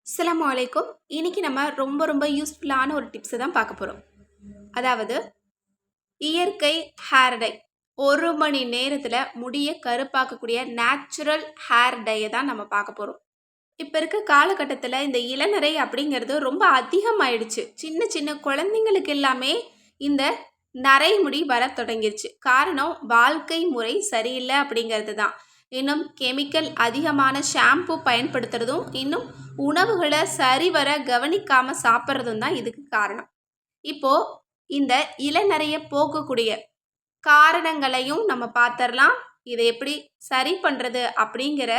அஸ்ஸலாமு அலைக்கும். இன்னைக்கு நம்ம ரொம்ப யூஸ்ஃபுல்லான ஒரு டிப்ஸை தான் பார்க்க போகிறோம். அதாவது இயற்கை ஹேர் டை. 1 மணி நேரத்தில் முடியை கருப்பாக்கக்கூடிய நேச்சுரல் ஹேர் டையை தான் நம்ம பார்க்க போகிறோம். இப்போ இருக்க காலகட்டத்தில் இந்த இளநரை அப்படிங்கிறது ரொம்ப அதிகமாயிடுச்சு. சின்ன சின்ன குழந்தைங்களுக்கு எல்லாமே இந்த நரைமுடி வர தொடங்கிருச்சு. காரணம் வாழ்க்கை முறை சரியில்லை அப்படிங்கிறது தான். இன்னும் கெமிக்கல் அதிகமான ஷாம்பு பயன்படுத்துறதும், இன்னும் உணவுகளை சரிவர கவனிக்காம சாப்பிட்றதும் தான் இதுக்கு காரணம். இப்போ இந்த இளநரைய போக்கக்கூடிய காரணங்களையும் நம்ம பார்த்துடலாம். இதை எப்படி சரி பண்ணுறது அப்படிங்கிற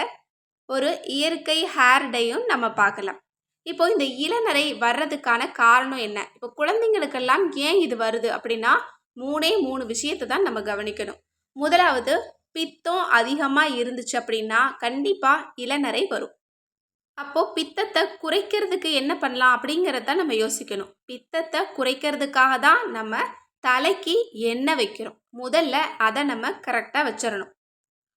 ஒரு இயற்கை ஹேர் டையும் நம்ம பார்க்கலாம். இப்போ இந்த இளநரை வர்றதுக்கான காரணம் என்ன? இப்போ குழந்தைங்களுக்கெல்லாம் ஏன் இது வருது அப்படின்னா 3 விஷயத்தை தான் நம்ம கவனிக்கணும். முதலாவது, பித்தம் அதிகமாக இருந்துச்சு அப்படின்னா கண்டிப்பாக இளநரை வரும். அப்போ பித்தத்தை குறைக்கிறதுக்கு என்ன பண்ணலாம் அப்படிங்கிறத நம்ம யோசிக்கணும். பித்தத்தை குறைக்கிறதுக்காக தான் நம்ம தலைக்கு எண்ணெய் வைக்கிறோம். முதல்ல அதை நம்ம கரெக்டாக வச்சிடணும்.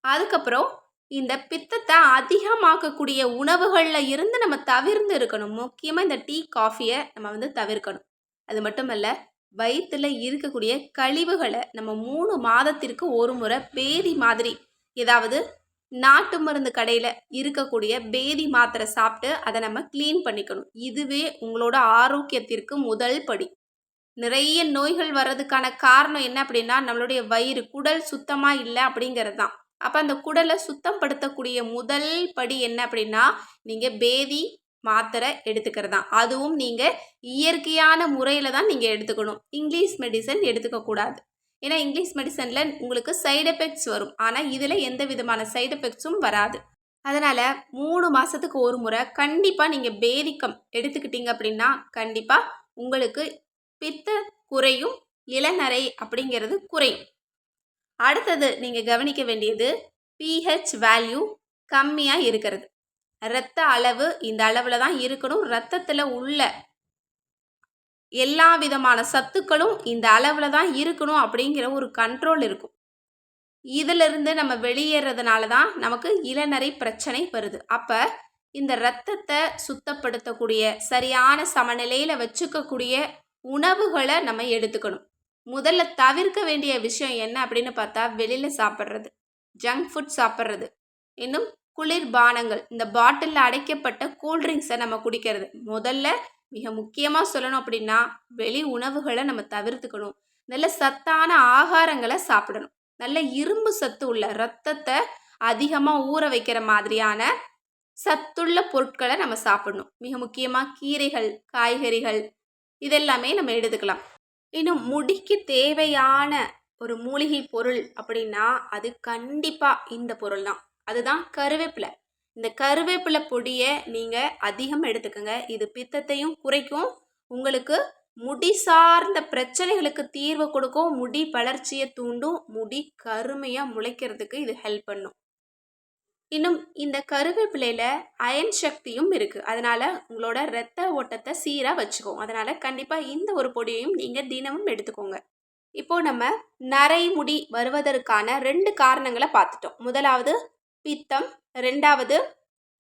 அதுக்கப்புறம் இந்த பித்தத்தை அதிகமாக்கக்கூடிய உணவுகளில் இருந்து நம்ம தவிர்ந்து இருக்கணும். முக்கியமாக இந்த டீ காஃபியை நம்ம தவிர்க்கணும். அது மட்டுமல்ல, வயிற்றில் இருக்கக்கூடிய கழிவுகளை நம்ம 3 மாதத்திற்கு ஒரு முறை பேதி மாதிரி, ஏதாவது நாட்டு மருந்து கடையில் இருக்கக்கூடிய பேதி மாத்திரை சாப்பிட்டு அதை நம்ம க்ளீன் பண்ணிக்கணும். இதுவே உங்களோட ஆரோக்கியத்திற்கு முதல் படி. நிறைய நோய்கள் வர்றதுக்கான காரணம் என்ன அப்படின்னா, நம்மளுடைய வயிறு, குடல் சுத்தமாக இல்லை அப்படிங்கிறது தான். அப்போ அந்த குடலை சுத்தம் படுத்தக்கூடிய முதல் படி என்ன அப்படின்னா, நீங்கள் பேதி மாத்திரை எடுத்துக்கிறது தான். அதுவும் நீங்கள் இயற்கையான முறையில் தான் நீங்கள் எடுத்துக்கணும். இங்கிலீஷ் மெடிசன் எடுத்துக்கக்கூடாது. ஏன்னா இங்கிலீஷ் மெடிசனில் உங்களுக்கு சைடு எஃபெக்ட்ஸ் வரும். ஆனால் இதில் எந்த விதமான சைடு எஃபெக்ட்ஸும் வராது. அதனால் 3 மாதத்துக்கு ஒரு முறை கண்டிப்பாக நீங்கள் பேதிக்கம் எடுத்துக்கிட்டீங்க அப்படின்னா கண்டிப்பாக உங்களுக்கு பித்த குறையும், இளநரை அப்படிங்கிறது குறையும். அடுத்தது நீங்கள் கவனிக்க வேண்டியது பிஹெச் வேல்யூ கம்மியாக இருக்கிறது. இரத்த அளவு இந்த அளவில் தான் இருக்கணும். இரத்தத்தில் உள்ள எல்லா விதமான சத்துக்களும் இந்த அளவில் தான் இருக்கணும் அப்படிங்கிற ஒரு கண்ட்ரோல் இருக்கும். இதிலிருந்து நம்ம வெளியேறதுனால தான் நமக்கு இளநரை பிரச்சனை வருது. அப்போ இந்த இரத்தத்தை சுத்தப்படுத்தக்கூடிய, சரியான சமநிலையில் வச்சுக்கக்கூடிய உணவுகளை நம்ம எடுத்துக்கணும். முதல்ல தவிர்க்க வேண்டிய விஷயம் என்ன அப்படின்னு பார்த்தா, வெளியில் சாப்பிட்றது, ஜங்க் ஃபுட் சாப்பிட்றது, இன்னும் குளிர்பானங்கள், இந்த பாட்டிலில் அடைக்கப்பட்ட கூல்ட்ரிங்க்ஸை நம்ம குடிக்கிறது. முதல்ல மிக முக்கியமாக சொல்லணும் அப்படின்னா, வெளி உணவுகளை நம்ம தவிர்த்துக்கணும். நல்ல சத்தான ஆகாரங்களை சாப்பிடணும். நல்ல இரும்பு சத்து உள்ள, இரத்தத்தை அதிகமாக ஊற வைக்கிற மாதிரியான சத்துள்ள பொருட்களை நம்ம சாப்பிடணும். மிக முக்கியமாக கீரைகள், காய்கறிகள் இதெல்லாமே நம்ம எடுத்துக்கலாம். இன்னும் முடிக்கு தேவையான ஒரு மூலிகை பொருள் அப்படின்னா அது கண்டிப்பாக இந்த பொருள் தான். அதுதான் கருவேப்பிலை. இந்த கருவேப்பிலை பொடியை நீங்கள் அதிகம் எடுத்துக்கோங்க. இது பித்தத்தையும் குறைக்கும், உங்களுக்கு முடி சார்ந்த பிரச்சனைகளுக்கு தீர்வு கொடுக்கும், முடி வளர்ச்சியை தூண்டும், முடி கருமையாக முளைக்கிறதுக்கு இது ஹெல்ப் பண்ணும். இன்னும் இந்த கருவேப்பிலையில் அயன் சக்தியும் இருக்குது. அதனால் உங்களோட இரத்த ஓட்டத்தை சீராக வச்சுக்கும். அதனால் கண்டிப்பாக இந்த ஒரு பொடியையும் நீங்கள் தினமும் எடுத்துக்கோங்க. இப்போது நம்ம நரைமுடி வருவதற்கான 2 காரணங்களை பார்த்துட்டோம். முதலாவது பித்தம், 2வது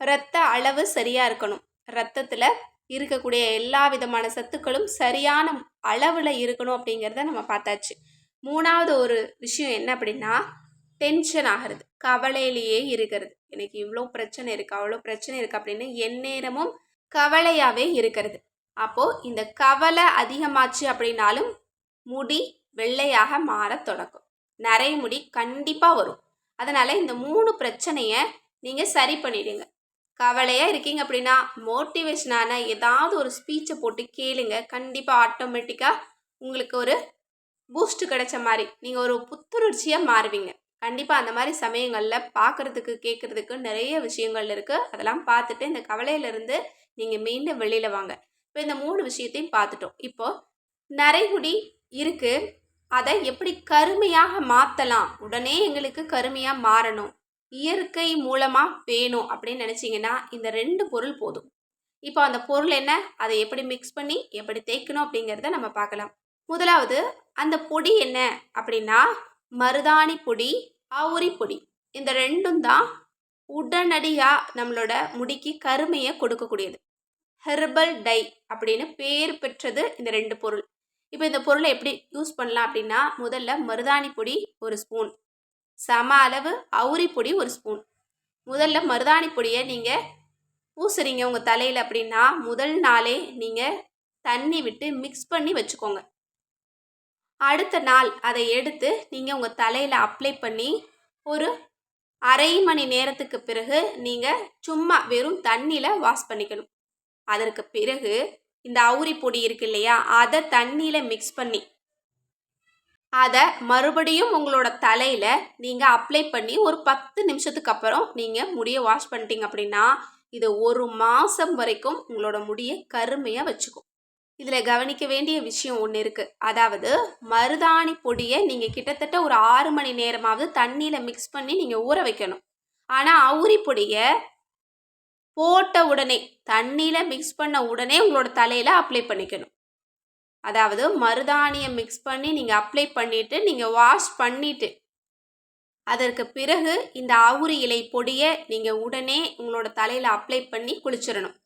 இரத்த அளவு சரியாக இருக்கணும். இரத்தத்தில் இருக்கக்கூடிய எல்லா விதமான சத்துக்களும் சரியான அளவில் இருக்கணும் அப்படிங்கிறத நம்ம பார்த்தாச்சு. 3வது ஒரு விஷயம் என்ன அப்படின்னா, டென்ஷன் ஆகிறது, கவலையிலேயே இருக்கிறது. எனக்கு இவ்வளோ பிரச்சனை இருக்குது, அவ்வளோ பிரச்சனை இருக்குது அப்படின்னு எந்நேரமும் கவலையாகவே இருக்கிறது. அப்போது இந்த கவலை அதிகமாச்சு அப்படின்னாலும் முடி வெள்ளையாக மாற தொடங்கும். நரைமுடி கண்டிப்பாக வரும். அதனால் இந்த 3 பிரச்சனையை நீங்கள் சரி பண்ணிடுங்க. கவலையாக இருக்கீங்க அப்படின்னா மோட்டிவேஷனான ஏதாவது ஒரு ஸ்பீச்சை போட்டு கேளுங்க. கண்டிப்பாக ஆட்டோமேட்டிக்காக உங்களுக்கு ஒரு பூஸ்ட் கிடைச்ச மாதிரி நீங்கள் ஒரு புத்துணர்ச்சியாக மாறுவீங்க. கண்டிப்பாக அந்த மாதிரி சமயங்களில் பார்க்குறதுக்கு, கேட்குறதுக்கு நிறைய விஷயங்கள் இருக்குது. அதெல்லாம் பார்த்துட்டு இந்த கவலையிலேருந்து நீங்கள் மீண்டும் வெளியில் வாங்க. இப்போ இந்த 3 விஷயத்தையும் பார்த்துட்டோம். இப்போது நரைமுடி இருக்குது, அதை எப்படி கருமையாக மாற்றலாம், உடனே எங்களுக்கு கருமையாக மாறணும், இயற்கை மூலமாக வேணும் அப்படின்னு நினச்சிங்கன்னா இந்த 2 பொருள் போதும். இப்போ அந்த பொருள் என்ன, அதை எப்படி மிக்ஸ் பண்ணி எப்படி தேய்க்கணும் அப்படிங்கிறத நம்ம பார்க்கலாம். முதலாவது அந்த பொடி என்ன அப்படின்னா, மருதாணி பொடி, ஆவுரி பொடி. இந்த 2ம் தான் உடனடியாக நம்மளோட முடிக்கு கருமையை கொடுக்கக்கூடியது. ஹெர்பல் டை அப்படின்னு பேர் பெற்றது இந்த 2 பொருள். இப்போ இந்த பொருளை எப்படி யூஸ் பண்ணலாம் அப்படின்னா, முதல்ல மருதாணி பொடி 1 ஸ்பூன், சம அளவு அவுரி பொடி 1 ஸ்பூன். முதல்ல மருதாணி பொடியை நீங்கள் பூசுறீங்க உங்கள் தலையில் அப்படின்னா, முதல் நாளே நீங்கள் தண்ணி விட்டு மிக்ஸ் பண்ணி வச்சுக்கோங்க. அடுத்த நாள் அதை எடுத்து நீங்கள் உங்கள் தலையில் அப்ளை பண்ணி ஒரு அரை மணி நேரத்துக்கு பிறகு நீங்கள் சும்மா வெறும் தண்ணியில் வாஷ் பண்ணிக்கணும். அதற்கு பிறகு இந்த அவுரி பொடி இருக்கு இல்லையா, அதை தண்ணியில் மிக்ஸ் பண்ணி அதை மறுபடியும் உங்களோட தலையில் நீங்கள் அப்ளை பண்ணி ஒரு 10 நிமிஷத்துக்கு அப்புறம் நீங்கள் முடியை வாஷ் பண்ணிட்டீங்க அப்படின்னா, இது 1 மாதம் வரைக்கும் உங்களோட முடியை கருமையாக வச்சுக்கும். இதில் கவனிக்க வேண்டிய விஷயம் ஒன்று இருக்குது. அதாவது மருதாணி பொடியை நீங்கள் கிட்டத்தட்ட ஒரு 6 மணி நேரமாவது தண்ணியில் மிக்ஸ் பண்ணி நீங்கள் ஊற வைக்கணும். ஆனால் அவுரி பொடியை போட்ட உடனே தண்ணியில் மிக்ஸ் பண்ண உடனே உங்களோட தலையில் அப்ளை பண்ணிக்கணும். அதாவது மருதாணியை மிக்ஸ் பண்ணி நீங்கள் அப்ளை பண்ணிவிட்டு நீங்கள் வாஷ் பண்ணிவிட்டு அதற்கு பிறகு இந்த அவுரி இலை பொடியை நீங்கள் உடனே உங்களோட தலையில் அப்ளை பண்ணி குளிச்சிடணும்.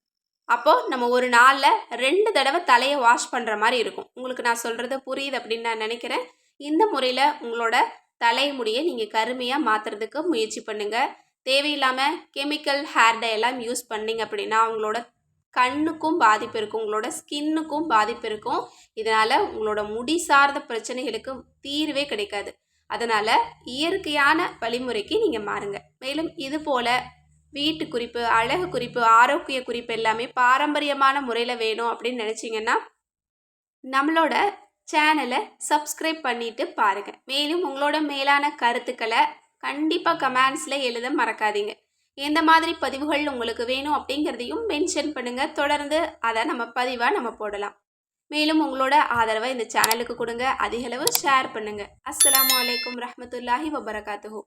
அப்போது நம்ம ஒரு நாளில் 2 தடவை தலையை வாஷ் பண்ணுற மாதிரி இருக்கும். உங்களுக்கு நான் சொல்கிறது புரியுது அப்படின்னு நான் நினைக்கிறேன். இந்த முறையில் உங்களோட தலைமுடியை நீங்கள் கருமையாக மாற்றுறதுக்கு முயற்சி பண்ணுங்கள். தேவையில்லாமல் கெமிக்கல் ஹேர் டை எல்லாம் யூஸ் பண்ணிங்க அப்படின்னா உங்களோட கண்ணுக்கும் பாதிப்பு இருக்கும், உங்களோட ஸ்கின்னுக்கும் பாதிப்பு இருக்கும். இதனால் உங்களோட முடி சார்ந்த பிரச்சனைகளுக்கு தீர்வே கிடைக்காது. அதனால் இயற்கையான வழிமுறைக்கு நீங்கள் மாறுங்க. மேலும் இது போல் வீட்டு குறிப்பு, அழகு குறிப்பு, ஆரோக்கிய குறிப்பு எல்லாமே பாரம்பரியமான முறையில் வேணும் அப்படின்னு நினச்சிங்கன்னா நம்மளோட சேனலை சப்ஸ்கிரைப் பண்ணிவிட்டு பாருங்கள். மேலும் உங்களோட மேலான கருத்துக்களை கண்டிப்பாக கமெண்ட்ஸில் எழுத மறக்காதீங்க. எந்த மாதிரி பதிவுகள் உங்களுக்கு வேணும் அப்படிங்கிறதையும் மென்ஷன் பண்ணுங்கள். தொடர்ந்து அதை நம்ம பதிவாக போடலாம். மேலும் உங்களோட ஆதரவை இந்த சேனலுக்கு கொடுங்க. அதிகளவு ஷேர் பண்ணுங்கள். அஸ்ஸலாமு அலைக்கும் ரஹ்மத்துல்லாஹி வபரகாத்துஹு.